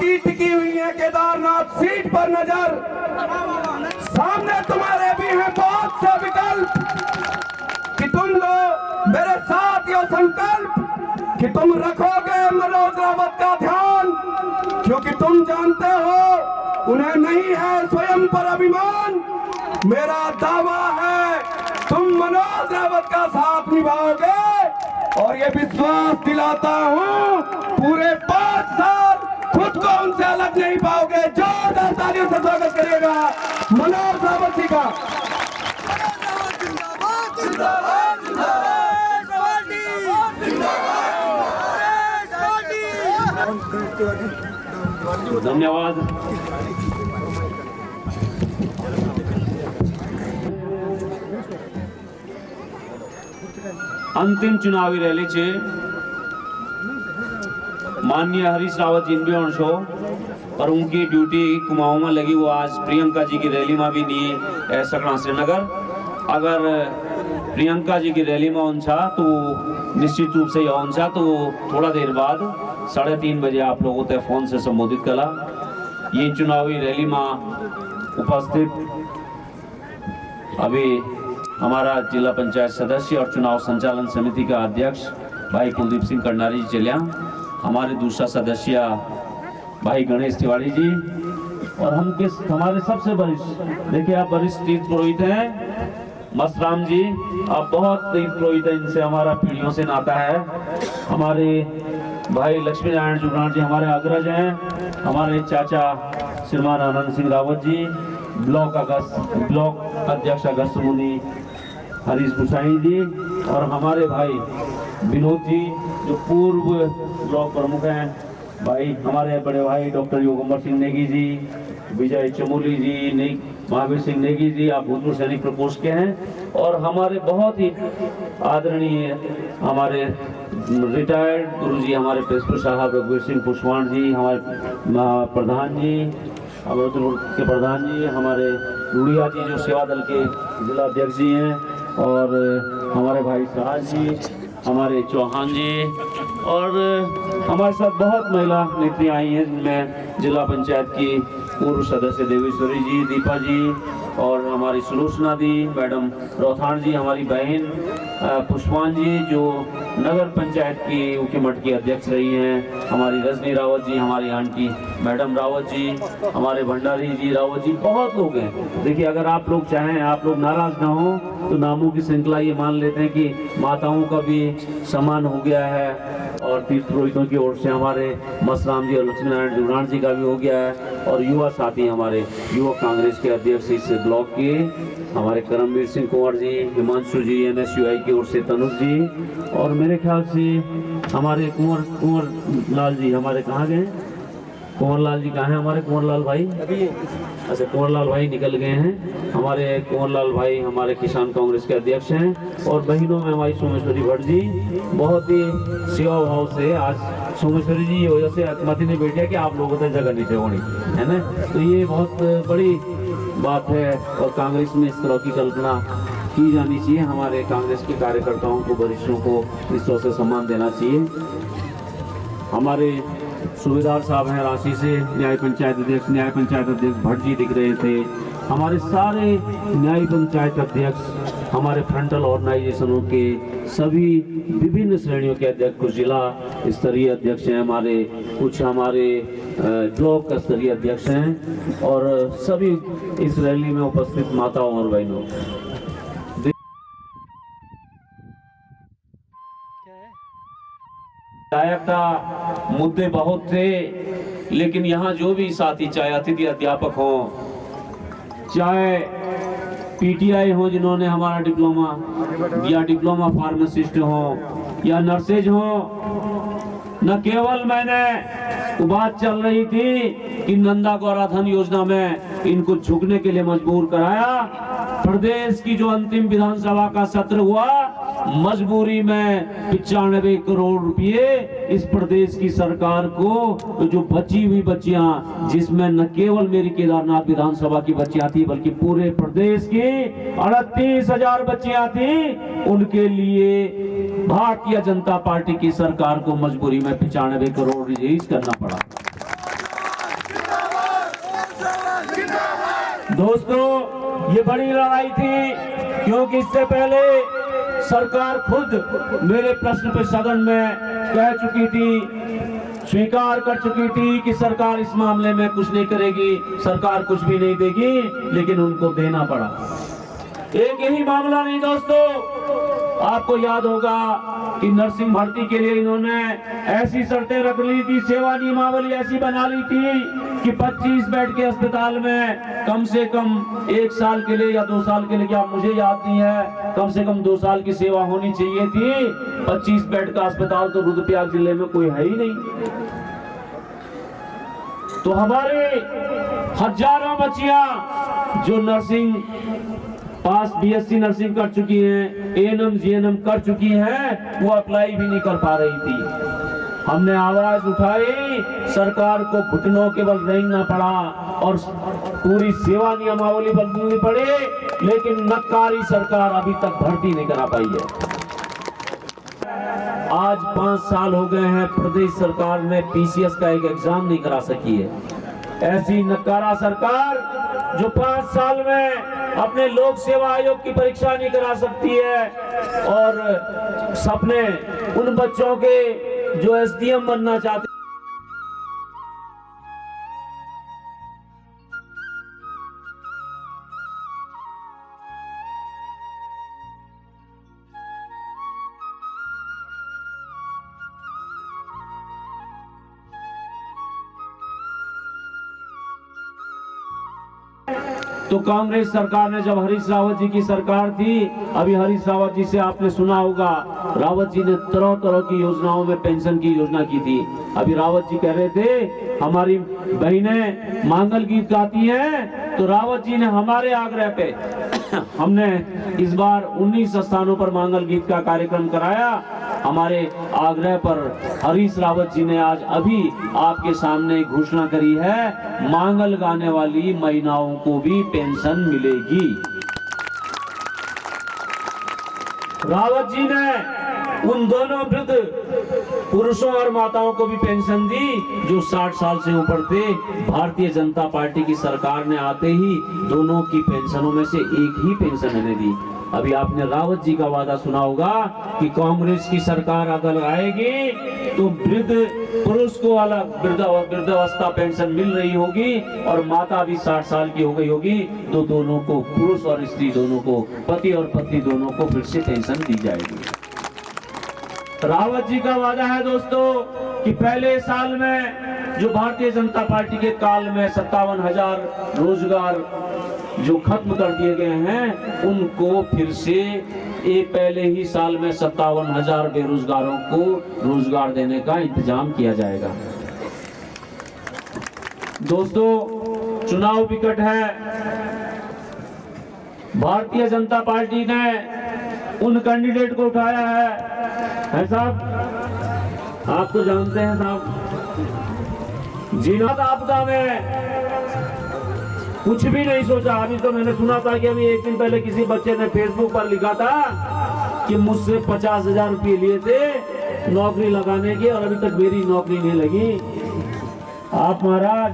अटकी टिकी हुई है केदारनाथ सीट पर नजर। सामने तुम्हारे भी हैं बहुत से विकल्प कि तुम लो मेरे साथ ये संकल्प कि तुम रखोगे मनोज रावत का ध्यान, क्योंकि तुम जानते हो उन्हें नहीं है स्वयं पर अभिमान। मेरा दावा है तुम मनोज रावत का साथ निभाओगे और ये विश्वास दिलाता हूँ पूरे 5 साल खुद को उनसे अलग नहीं पाओगे। जोरदार तालियों से स्वागत करेगा मनोज रावत जी का। धन्यवाद। अंतिम चुनावी रैली छे माननीय हरीश रावत जी भी छो पर उनकी ड्यूटी कुमाऊं में लगी वो आज प्रियंका जी की रैली में भी नहीं सकना श्रीनगर। अगर प्रियंका जी की रैली में उनछा तो निश्चित रूप से यह उनछा तो थोड़ा देर बाद 3:30 बजे आप लोगों से फोन से संबोधित कला। ये चुनावी रैली में उपस्थित अभी हमारा जिला पंचायत सदस्य और चुनाव संचालन समिति का अध्यक्ष भाई कुलदीप सिंह करनारी जी चलिया, हमारे दूसरा सदस्य भाई गणेश तिवारी जी और हमारे सबसे वरिष्ठ देखिए आप वरिष्ठ तीर्थ पुरोहित हैं मस्तराम जी, आप बहुत तीर्थ पुरोहित हैं, इनसे हमारा पीढ़ियों से नाता है। हमारे भाई लक्ष्मी नारायण जुगरान जी हमारे अग्रज हैं, हमारे चाचा श्रीमान आनंद सिंह रावत जी, ब्लॉक अध्यक्ष अगस्त मुनि हरीश गुसाई जी और हमारे भाई विनोद जी जो पूर्व ब्लॉक प्रमुख हैं, भाई हमारे बड़े भाई डॉक्टर योगंबर सिंह नेगी जी, विजय चमोली जी, महावीर सिंह नेगी जी, आप भूतपूर्व सैनिक प्रकोष्ठ के हैं और हमारे बहुत ही आदरणीय हमारे रिटायर्ड गुरु जी हमारे प्रिंसिपल साहब रघुवीर सिंह पुष्पाण जी, हमारे प्रधान जी अमृतपुर के प्रधान जी, हमारे रूढ़िया जी जो सेवा दल के जिला अध्यक्ष जी हैं और हमारे भाई साहब जी, हमारे चौहान जी और हमारे साथ बहुत महिला नेत्री आई हैं जिनमें जिला पंचायत की पूर्व सदस्य देवेश्वरी जी, दीपा जी और हमारी सुलोचना दी, मैडम रोथान जी, हमारी बहन पुष्पान जी जो नगर पंचायत की उकीमठ की अध्यक्ष रही हैं, हमारी रजनी रावत जी, हमारी आंटी मैडम रावत जी, हमारे भंडारी जी रावत जी, बहुत लोग हैं। देखिए अगर आप लोग चाहें, आप लोग नाराज ना हो तो नामों की श्रृंखला ये मान लेते हैं कि माताओं का भी सम्मान हो गया है और तीर्थ पुरोहितों की ओर से हमारे मस्तराम जी और लक्ष्मी नारायण जुगरान जी का भी हो गया है और युवा साथी हमारे युवक कांग्रेस के अध्यक्ष इस ब्लॉक के हमारे करमवीर सिंह कुंवर जी, हिमांशु जी, NSUI की ओर से तनुज जी और मेरे ख्याल से हमारे कुंवर लाल जी हमारे कहाँ गए, कुंवर लाल जी कहाँ हैं हमारे कुंवर लाल भाई? अच्छा कुंवर लाल भाई निकल गए हैं। हमारे कुंवर लाल भाई हमारे किसान कांग्रेस के अध्यक्ष हैं और बहनों में हमारी सोमेश्वरी भट्ट जी बहुत ही सेवा भाव से आज सोमेश्वरी जी वजह से मत नहीं बैठे कि आप लोगों से जगह नहीं होनी है ना, तो ये बहुत बड़ी बात है और कांग्रेस में इस तरह की कल्पना की जानी चाहिए। हमारे कांग्रेस के कार्यकर्ताओं को वरिष्ठों को इस तरह से सम्मान देना चाहिए। हमारे सूबेदार साहब हैं रांची से, न्याय पंचायत अध्यक्ष भट्ट जी दिख रहे थे, हमारे सारे न्याय पंचायत अध्यक्ष, हमारे फ्रंटल ऑर्गेनाइजेशनों के सभी विभिन्न श्रेणियों के अध्यक्ष, कुछ जिला स्तरीय अध्यक्ष हैं हमारे, कुछ हमारे ब्लॉक स्तरीय अध्यक्ष हैं और सभी इस रैली में उपस्थित माताओं और बहनों। मुद्दे बहुत थे लेकिन यहाँ जो भी साथी चाहे अतिथि अध्यापक हो, चाहे PTI हो जिन्होंने हमारा डिप्लोमा या डिप्लोमा फार्मासिस्ट हो या नर्सेज हो, न केवल मैंने बात चल रही थी कि नंदा गौराधन योजना में इनको झुकने के लिए मजबूर कराया, प्रदेश की जो अंतिम विधानसभा का सत्र हुआ मजबूरी में 95 करोड़ रुपए इस प्रदेश की सरकार को जो बची हुई बच्चियां, जिसमें न केवल मेरी केदारनाथ विधानसभा की बच्चियां थी बल्कि पूरे प्रदेश की 38,000 बच्चियां थी, उनके लिए भारतीय जनता पार्टी की सरकार को मजबूरी में 95 करोड़ रिलीज करना पड़ा। दोस्तों, ये बड़ी लड़ाई थी, क्योंकि इससे पहले सरकार खुद मेरे प्रश्न पे सदन में कह चुकी थी, स्वीकार कर चुकी थी कि सरकार इस मामले में कुछ नहीं करेगी, सरकार कुछ भी नहीं देगी, लेकिन उनको देना पड़ा। एक यही मामला नहीं दोस्तों, आपको याद होगा कि नर्सिंग भर्ती के लिए इन्होंने ऐसी शर्तें रख ली थी, सेवा नियमावली ऐसी बना ली थी कि 25 बेड के अस्पताल में कम से कम 1 साल के लिए या 2 साल के लिए, क्या मुझे याद नहीं है, कम से कम 2 साल की सेवा होनी चाहिए थी। 25 बेड का अस्पताल तो रुद्रप्रयाग जिले में कोई है ही नहीं। तो हमारे हजारों बच्चियां जो नर्सिंग पास बीएससी नर्सिंग कर चुकी हैं, एएनएम जीएनएम कर चुकी हैं, वो अप्लाई भी नहीं कर पा रही थी। हमने आवाज उठाई, सरकार को घुटनों के बल रेंगना पड़ा और पूरी सेवा नियमावली बदलनी पड़ी, लेकिन नक्कारी सरकार अभी तक भर्ती नहीं करा पाई है। आज 5 साल हो गए हैं, प्रदेश सरकार ने पीसीएस का एक एग्जाम नहीं करा सकी है। ऐसी नकारा सरकार जो 5 साल में अपने लोक सेवा आयोग की परीक्षा नहीं करा सकती है और सपने उन बच्चों के जो एसडीएम बनना चाहते तो कांग्रेस सरकार ने, जब हरीश रावत जी की सरकार थी, अभी हरीश रावत जी से आपने सुना होगा, रावत जी ने तरह तरह की योजनाओं में पेंशन की योजना की थी। अभी रावत जी कह रहे थे हमारी बहनें मांगल गीत गाती हैं, तो रावत जी ने हमारे आग्रह पे हमने इस बार 19 स्थानों पर मांगल गीत का कार्यक्रम कराया। हमारे आग्रह पर हरीश रावत जी ने आज अभी आपके सामने घोषणा करी है, मांगल गाने वाली महिलाओं को भी पेंशन मिलेगी। रावत जी ने उन दोनों वृद्ध पुरुषों और माताओं को भी पेंशन दी जो 60 साल से ऊपर थे। भारतीय जनता पार्टी की सरकार ने आते ही दोनों की पेंशनों में से एक ही पेंशन इन्हें दी। अभी आपने रावत जी का वादा सुना होगा कि कांग्रेस की सरकार अगर आएगी तो वृद्ध पुरुष को अलग वृद्धावस्था पेंशन मिल रही होगी और माता भी 60 साल की हो गई होगी, तो दोनों को, पुरुष और स्त्री दोनों को, पति और पत्नी दोनों को फिर से पेंशन दी जाएगी। रावत जी का वादा है दोस्तों कि पहले साल में जो भारतीय जनता पार्टी के काल में 57,000 रोजगार जो खत्म कर दिए गए हैं, उनको फिर से एक पहले ही साल में 57,000 बेरोजगारों को रोजगार देने का इंतजाम किया जाएगा। दोस्तों, चुनाव विकट है। भारतीय जनता पार्टी ने उन कैंडिडेट को उठाया है साहब, आप तो जानते हैं साहब, जिन्होंने आपदा में कुछ भी नहीं सोचा। अभी तो मैंने सुना था कि अभी एक दिन पहले किसी बच्चे ने फेसबुक पर लिखा था कि मुझसे 50,000 रुपये लिए थे नौकरी लगाने की और अभी तक मेरी नौकरी नहीं लगी। आप महाराज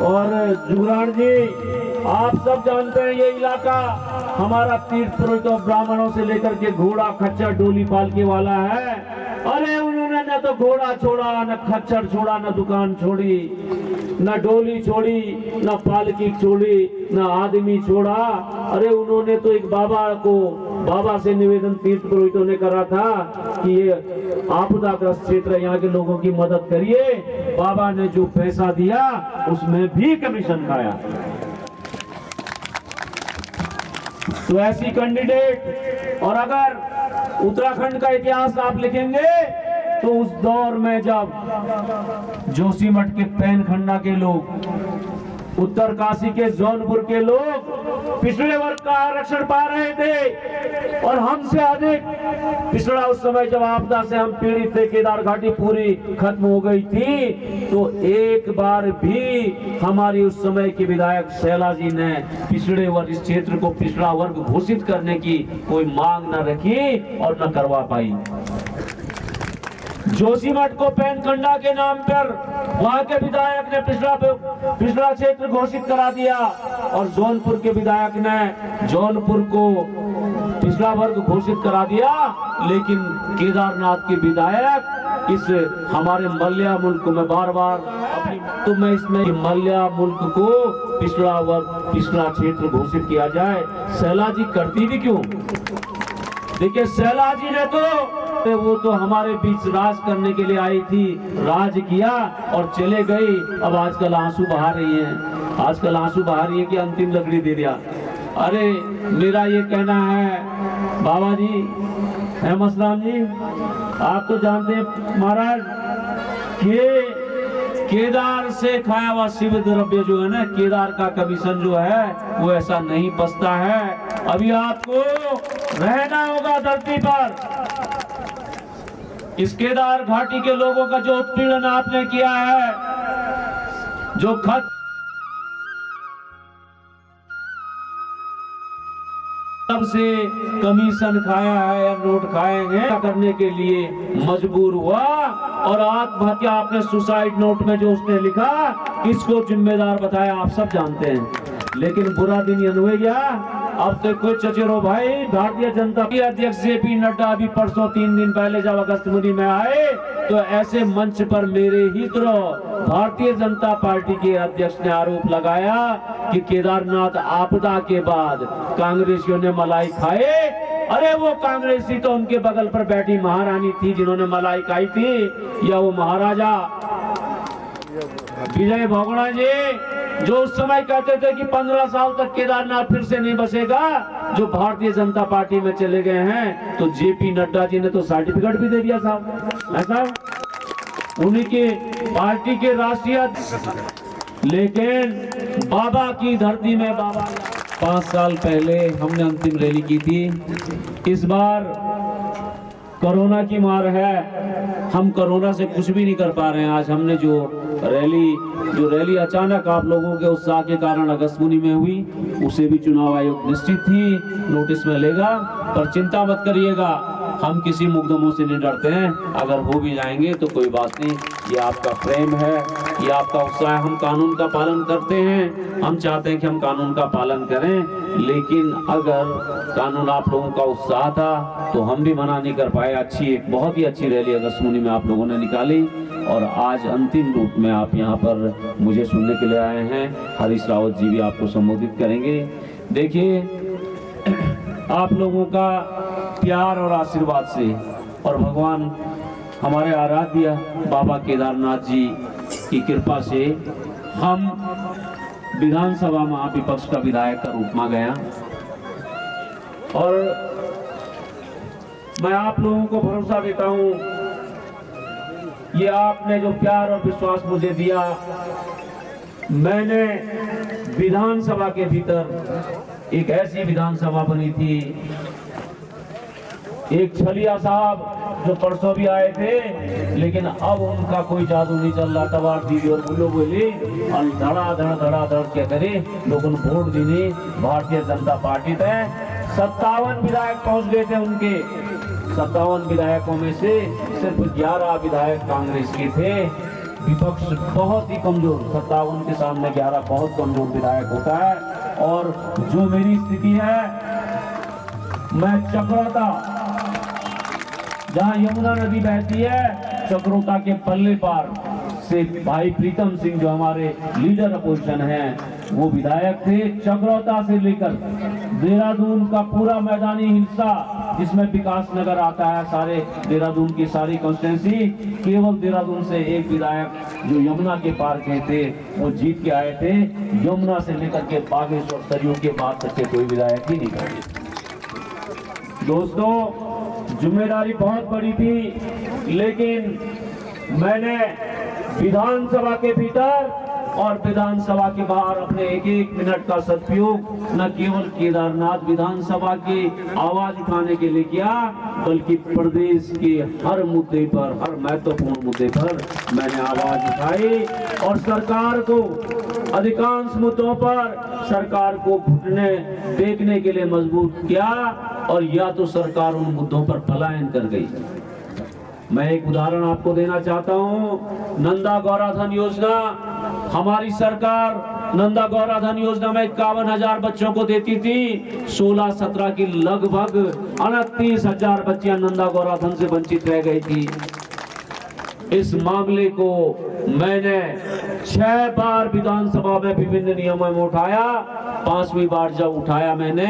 और जुगरान जी, आप सब जानते हैं ये इलाका हमारा तीर्थ पुरोहित और ब्राह्मणों से लेकर के घोड़ा खच्चर डोली पालकी वाला है। अरे उन्होंने न तो घोड़ा छोड़ा, न खच्चर छोड़ा, न दुकान छोड़ी, न डोली छोड़ी, न पालकी छोड़ी, न आदमी छोड़ा। अरे उन्होंने तो एक बाबा से निवेदन तीर्थ पुरोहितों ने करा था कि ये आपदाग्रस्त क्षेत्र, यहाँ के लोगों की मदद करिए। बाबा ने जो पैसा दिया उसमें भी कमीशन खाया। तो ऐसी कैंडिडेट, और अगर उत्तराखंड का इतिहास आप लिखेंगे तो उस दौर में जब जोशीमठ के पैनखंडा के लोग, उत्तरकाशी के जौनपुर के लोग पिछड़े वर्ग का आरक्षण पा रहे थे और हमसे अधिक पिछड़ा उस समय जब आपदा से हम पीड़ित थे, केदार घाटी पूरी खत्म हो गई थी, तो एक बार भी हमारी उस समय के विधायक शैला जी ने पिछड़े वर्ग, इस क्षेत्र को पिछड़ा वर्ग घोषित करने की कोई मांग न रखी और न करवा पाई। जोशीमठ को पेनकंडा के नाम पर वहां के विधायक ने पिछड़ा क्षेत्र घोषित करा दिया और जौनपुर के विधायक ने जौनपुर को पिछड़ा वर्ग घोषित करा दिया। लेकिन केदारनाथ के विधायक इस हमारे मल्या मुल्क में बार बार तो मैं इसमें मल्या मुल्क को पिछड़ा वर्ग पिछड़ा क्षेत्र घोषित किया जाए। शैला जी करती भी क्यों? देखिए शैला जी ने तो वो तो हमारे बीच राज करने के लिए आई थी, राज किया और चले गई। अब आजकल आंसू बहा रही हैं, आजकल आंसू बहा रही है कि अंतिम लकड़ी दे दिया। अरे मेरा ये कहना है बाबा जी अहमद राम जी, आप तो जानते हैं महाराज कि केदार से खाया हुआ शिव द्रव्य जो है ना, केदार का कमीशन जो है वो ऐसा नहीं बचता है। अभी आपको रहना होगा धरती पर। इस केदार घाटी के लोगों का जो उत्पीड़न आपने किया है, जो खत तब से कमीशन खाया है या नोट खाएंगे करने के लिए मजबूर हुआ और आत्महत्या आपने सुसाइड नोट में जो उसने लिखा किसको जिम्मेदार बताया आप सब जानते हैं। लेकिन बुरा दिन ये हुए गया। अब तो कुछ चचेरो भाई भारतीय जनता पार्टी अध्यक्ष जेपी नड्डा अभी परसों 3 दिन पहले जब अगस्त मुनि में आए तो ऐसे मंच पर मेरे ही तरह भारतीय जनता पार्टी के अध्यक्ष ने आरोप लगाया कि केदारनाथ आपदा के बाद कांग्रेसियों ने मलाई खाए। अरे वो कांग्रेसी तो उनके बगल पर बैठी महारानी थी जिन्होंने मलाई खाई थी, या वो महाराजा विजय भोगड़ा जी जो उस समय कहते थे कि 15 साल तक केदारनाथ फिर से नहीं बसेगा, जो भारतीय जनता पार्टी में चले गए हैं। तो जेपी नड्डा जी ने तो सर्टिफिकेट भी दे दिया साहब, ऐसा उन्हीं के पार्टी के राष्ट्रीय। लेकिन बाबा की धरती में बाबा 5 साल पहले हमने अंतिम रैली की थी। इस बार कोरोना की मार है, हम कोरोना से कुछ भी नहीं कर पा रहे हैं। आज हमने जो रैली अचानक आप लोगों के उत्साह के कारण अगस्त मुनि में हुई, उसे भी चुनाव आयोग निश्चित ही नोटिस में लेगा। पर चिंता मत करिएगा, हम किसी मुकदमों से नहीं डरते हैं। अगर हो भी जाएंगे तो कोई बात नहीं, ये आपका प्रेम है, ये आपका उत्साह है। हम कानून का पालन करते हैं, हम चाहते हैं कि हम कानून का पालन करें। लेकिन अगर कानून आप लोगों का उत्साह था तो हम भी मना नहीं कर पाए। एक बहुत ही अच्छी रैली अगस्त मुनि में आप लोगों ने निकाली और आज अंतिम रूप में आप यहाँ पर मुझे सुनने के लिए आए हैं। हरीश रावत जी भी आपको संबोधित करेंगे। देखिए आप लोगों का प्यार और आशीर्वाद से और भगवान हमारे आराध्य बाबा केदारनाथ जी की कृपा से हम विधानसभा में विपक्ष का विधायक का रूप में गया और मैं आप लोगों को भरोसा देता हूं, ये आपने जो प्यार और विश्वास मुझे दिया, मैंने विधानसभा के भीतर एक ऐसी विधानसभा बनी थी। एक छलिया साहब जो परसों भी आए थे, लेकिन अब उनका कोई जादू नहीं चल रहा। तबार दीदी और बुलो बोली और धड़ाधड़ क्या करे, लोगों ने वोट देने भारतीय जनता पार्टी थे। 57 विधायक पहुंच गए थे उनके। 57 विधायकों में से सिर्फ 11 विधायक कांग्रेस के थे। विपक्ष बहुत ही कमजोर, 57 के सामने 11 बहुत कमजोर विधायक होता है। और जो मेरी स्थिति है, मैं चक्रोता जहां यमुना नदी बहती है, चक्रोता के पल्ले पार से भाई प्रीतम सिंह जो हमारे लीडर अपोजिशन हैं, वो विधायक थे। चक्रोता से लेकर देहरादून का पूरा मैदानी हिस्सा जिसमें विकास नगर आता है, सारे देहरादून की सारी कॉन्स्टिट्यूंसी, केवल देहरादून से एक विधायक जो यमुना के पार के थे वो जीत के आए थे। यमुना से लेकर के बागेश्वर सरयू के बाद तक के कोई विधायक ही नहीं थे। दोस्तों जिम्मेदारी बहुत बड़ी थी, लेकिन मैंने विधानसभा के भीतर और विधानसभा के बाहर अपने एक मिनट का सदुपयोग न केवल केदारनाथ विधानसभा की आवाज उठाने के लिए किया, बल्कि प्रदेश के हर मुद्दे पर, हर महत्वपूर्ण मुद्दे पर मैंने आवाज उठाई और सरकार को अधिकांश मुद्दों पर सरकार को घुटने देखने के लिए मजबूर किया। और या तो सरकार उन मुद्दों पर पलायन कर गई, मैं एक उदाहरण आपको देना चाहता हूं। नंदा गौराधन योजना, हमारी सरकार नंदा गौराधन योजना में 51,000 बच्चों को देती थी। 16-17 की लगभग 29,000 बच्चियां नंदा गौराधन से वंचित रह गई थी। इस मामले को मैंने 6 बार विधानसभा में विभिन्न नियमों में उठाया। 5वीं बार जब उठाया मैंने,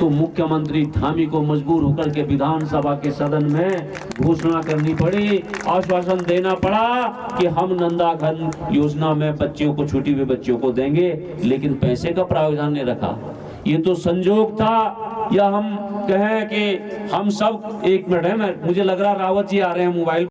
तो मुख्यमंत्री धामी को मजबूर होकर के विधानसभा के सदन में घोषणा करनी पड़ी, आश्वासन देना पड़ा कि हम नंदाघन योजना में बच्चियों को, छूटी हुई बच्चियों को देंगे, लेकिन पैसे का प्रावधान नहीं रखा। ये तो संजोग था, या हम कहें कि हम सब, एक मिनट है, मुझे लग रहा रावत जी आ रहे हैं मोबाइल